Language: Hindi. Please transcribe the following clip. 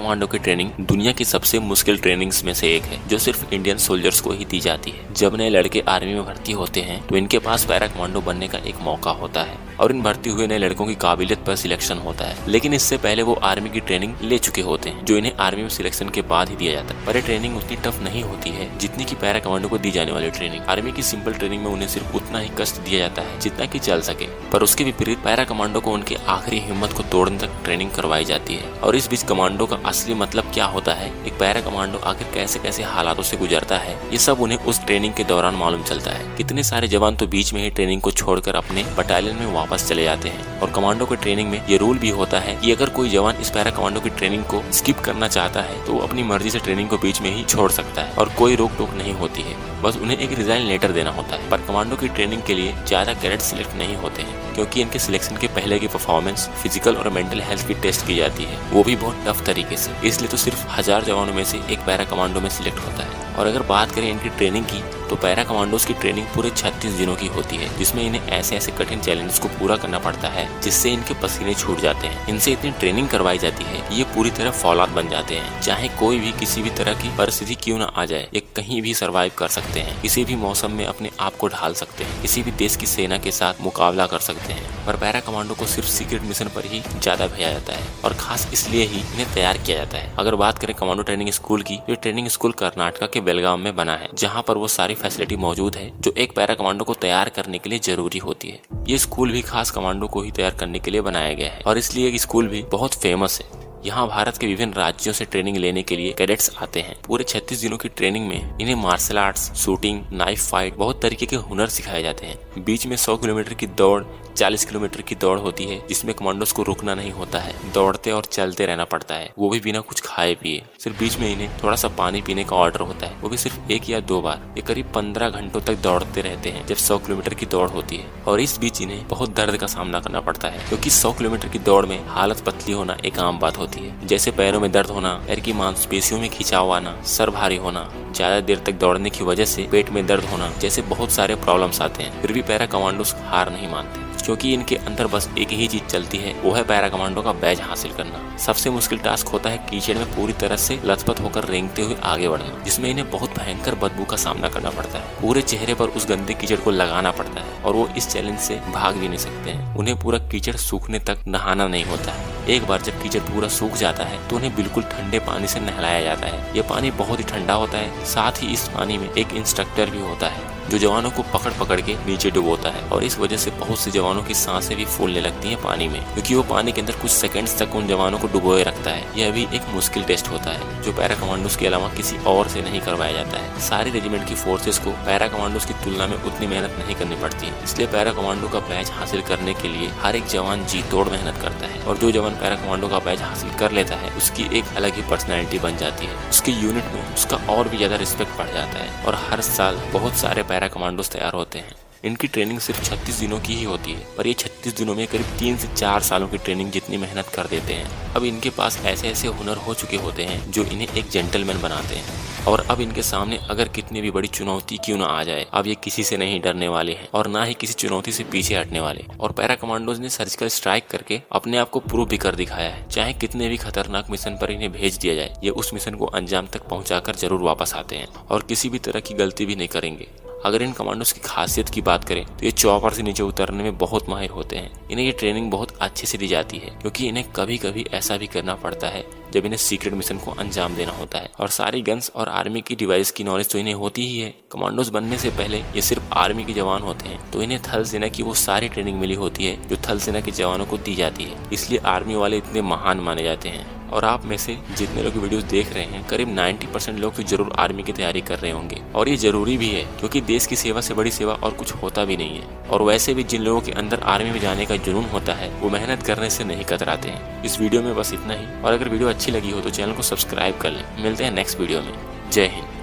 कमांडो की ट्रेनिंग दुनिया की सबसे मुश्किल ट्रेनिंग्स में से एक है, जो सिर्फ इंडियन सोल्जर्स को ही दी जाती है। जब नए लड़के आर्मी में भर्ती होते हैं तो इनके पास पैरा कमांडो बनने का एक मौका होता है और इन भर्ती हुए नए लड़कों की काबिलियत पर सिलेक्शन होता है। लेकिन इससे पहले वो आर्मी की ट्रेनिंग ले चुके होते हैं, जो इन्हें आर्मी में सिलेक्शन के बाद ही दिया जाता है। पर ये ट्रेनिंग उतनी टफ नहीं होती है जितनी की पैरा कमांडो को दी जाने वाली ट्रेनिंग। आर्मी की सिंपल ट्रेनिंग में उन्हें सिर्फ उतना ही कष्ट दिया जाता है जितना की चल सके, पर उसके विपरीत पैरा कमांडो को उनके आखिरी हिम्मत को तोड़ने तक ट्रेनिंग करवाई जाती है। और इस बीच कमांडो का असली मतलब क्या होता है, एक पैरा कमांडो आखिर कैसे कैसे हालातों से गुजरता है, ये सब उन्हें उस ट्रेनिंग के दौरान मालूम चलता है। कितने सारे जवान तो बीच में ही ट्रेनिंग को छोड़कर अपने बटालियन में वापस चले जाते हैं। और कमांडो की ट्रेनिंग में ये रूल भी होता है कि अगर कोई जवान इस पैरा कमांडो की ट्रेनिंग को स्किप करना चाहता है तो वो अपनी मर्जी से ट्रेनिंग को बीच में ही छोड़ सकता है और कोई रोक टोक नहीं होती है, बस उन्हें एक रिजाइन लेटर देना होता है। पर कमांडो की ट्रेनिंग के लिए ज्यादा कैडेट सिलेक्ट नहीं होते हैं, क्योंकि इनके सिलेक्शन के पहले की परफॉर्मेंस, फिजिकल और मेंटल हेल्थ की टेस्ट की जाती है, वो भी बहुत टफ तरीके से। इसलिए तो सिर्फ 1000 जवानों में से एक पैरा कमांडो में सिलेक्ट होता है। और अगर बात करें इनकी ट्रेनिंग की, तो पैरा कमांडोज की ट्रेनिंग पूरे 36 दिनों की होती है, जिसमें इन्हें ऐसे ऐसे कठिन चैलेंजेस को पूरा करना पड़ता है जिससे इनके पसीने छूट जाते हैं। इनसे इतनी ट्रेनिंग करवाई जाती है कि ये पूरी तरह फौलाद बन जाते हैं। चाहे कोई भी किसी भी तरह की परिस्थिति क्यों न आ जाए, ये कहीं भी सर्वाइव कर सकते हैं, किसी भी मौसम में अपने आप को ढाल सकते हैं, किसी भी देश की सेना के साथ मुकाबला कर सकते हैं। पर पैरा कमांडो को सिर्फ सीक्रेट मिशन पर ही ज्यादा भेजा जाता है और खास इसलिए ही इन्हें तैयार किया जाता है। अगर बात करें कमांडो ट्रेनिंग स्कूल की, तो ट्रेनिंग स्कूल कर्नाटका के बेलगाम में बना है, जहाँ पर वो सारी फैसिलिटी मौजूद है जो एक पैरा कमांडो को तैयार करने के लिए जरूरी होती है। ये स्कूल भी खास कमांडो को ही तैयार करने के लिए बनाया गया है और इसलिए ये स्कूल भी बहुत फेमस है। यहाँ भारत के विभिन्न राज्यों से ट्रेनिंग लेने के लिए कैडेट्स आते हैं। पूरे 36 दिनों की ट्रेनिंग में इन्हें martial arts, shooting, knife fight, बहुत तरीके के हुनर सिखाए जाते हैं। बीच में 100 किलोमीटर की दौड़, 40 किलोमीटर की दौड़ होती है, जिसमें कमांडोज को रुकना नहीं होता है, दौड़ते और चलते रहना पड़ता है, वो भी बिना कुछ खाए पिए। सिर्फ बीच में इन्हें थोड़ा सा पानी पीने का ऑर्डर होता है, वो भी सिर्फ 1 या 2 बार। ये करीब 15 घंटों तक दौड़ते रहते हैं जब 100 किलोमीटर की दौड़ होती है। और इस बीच इन्हें बहुत दर्द का सामना करना पड़ता है, क्योंकि 100 किलोमीटर की दौड़ में हालत पतली होना एक आम बात होती है, जैसे पैरों में दर्द होना, पैर की मांसपेशियों में खिंचाव आना, सर भारी होना, ज्यादा देर तक दौड़ने की वजह से पेट में दर्द होना, जैसे बहुत सारे प्रॉब्लम्स आते हैं। फिर भी पैरा कमांडोज हार नहीं मानते, क्योंकि इनके अंदर बस एक ही चीज चलती है, वो है पैरा कमांडो का बैज हासिल करना। सबसे मुश्किल टास्क होता है कीचड़ में पूरी तरह से लथपथ होकर रेंगते हुए आगे बढ़ना, जिसमें इन्हें बहुत भयंकर बदबू का सामना करना पड़ता है। पूरे चेहरे पर उस गंदे कीचड़ को लगाना पड़ता है और वो इस चैलेंज से भाग भी नहीं सकते हैं। उन्हें पूरा कीचड़ सूखने तक नहाना नहीं होता है। एक बार जब कीचड़ पूरा सूख जाता है तो उन्हें बिल्कुल ठंडे पानी से नहलाया जाता है। ये पानी बहुत ही ठंडा होता है, साथ ही इस पानी में एक इंस्ट्रक्टर भी होता है जो जवानों को पकड़ पकड़ के नीचे डुबोता है। और इस वजह से बहुत से जवानों की सांसें भी फूलने लगती हैं पानी में, क्योंकि वो पानी के अंदर कुछ सेकंड्स तक उन जवानों को डुबोए रखता है। यह भी एक मुश्किल टेस्ट होता है जो पैरा कमांडोज के अलावा किसी और से नहीं करवाया जाता है। सारी रेजिमेंट की फोर्सेस को पैरा कमांडोज की तुलना में उतनी मेहनत नहीं करनी पड़ती है, इसलिए पैरा कमांडो का बैज हासिल करने के लिए हर एक जवान जी तोड़ मेहनत करता है। और जो जवान पैरा कमांडो का बैज हासिल कर लेता है, उसकी एक अलग ही पर्सनैलिटी बन जाती है। उसकी यूनिट में उसका और भी ज्यादा रिस्पेक्ट बढ़ जाता है और हर साल बहुत सारे पैरा कमांडोज तैयार होते हैं। इनकी ट्रेनिंग सिर्फ 36 दिनों की ही होती है, पर ये 36 दिनों में करीब 3 से 4 सालों की ट्रेनिंग जितनी मेहनत कर देते हैं। अब इनके पास ऐसे ऐसे हुनर हो चुके होते हैं जो इन्हें एक जेंटलमैन बनाते हैं। और अब इनके सामने अगर कितनी भी बड़ी चुनौती क्यों ना आ जाए, अब ये किसी से नहीं डरने वाले हैं और ना ही किसी चुनौती से पीछे हटने वाले। और पैरा कमांडोज ने सर्जिकल स्ट्राइक करके अपने आप को प्रूव भी कर दिखाया है। चाहे कितने भी खतरनाक मिशन पर इन्हें भेज दिया जाए, ये उस मिशन को अंजाम तक पहुंचाकर जरूर वापस आते हैं और किसी भी तरह की गलती भी नहीं करेंगे। अगर इन कमांडोज की खासियत की बात करें तो ये चॉपर से नीचे उतरने में बहुत माहिर होते हैं। इन्हें ये ट्रेनिंग बहुत अच्छे से दी जाती है, क्योंकि इन्हें कभी कभी ऐसा भी करना पड़ता है जब इन्हें सीक्रेट मिशन को अंजाम देना होता है। और सारी गन्स और आर्मी की डिवाइस की नॉलेज तो इन्हें होती ही है। कमांडोज बनने से पहले ये सिर्फ आर्मी के जवान होते हैं, तो इन्हें थल सेना की वो सारी ट्रेनिंग मिली होती है जो थल सेना के जवानों को दी जाती है। इसलिए आर्मी वाले इतने महान माने जाते हैं। और आप में से जितने लोग वीडियोस देख रहे हैं, करीब 90% लोग तो जरूर आर्मी की तैयारी कर रहे होंगे। और ये जरूरी भी है, क्योंकि देश की सेवा से बड़ी सेवा और कुछ होता भी नहीं है। और वैसे भी जिन लोगों के अंदर आर्मी में जाने का जुनून होता है, वो मेहनत करने से नहीं कतराते हैं। इस वीडियो में बस इतना ही। और अगर वीडियो अच्छी लगी हो तो चैनल को सब्सक्राइब कर लें। मिलते हैं नेक्स्ट वीडियो में। जय हिंद।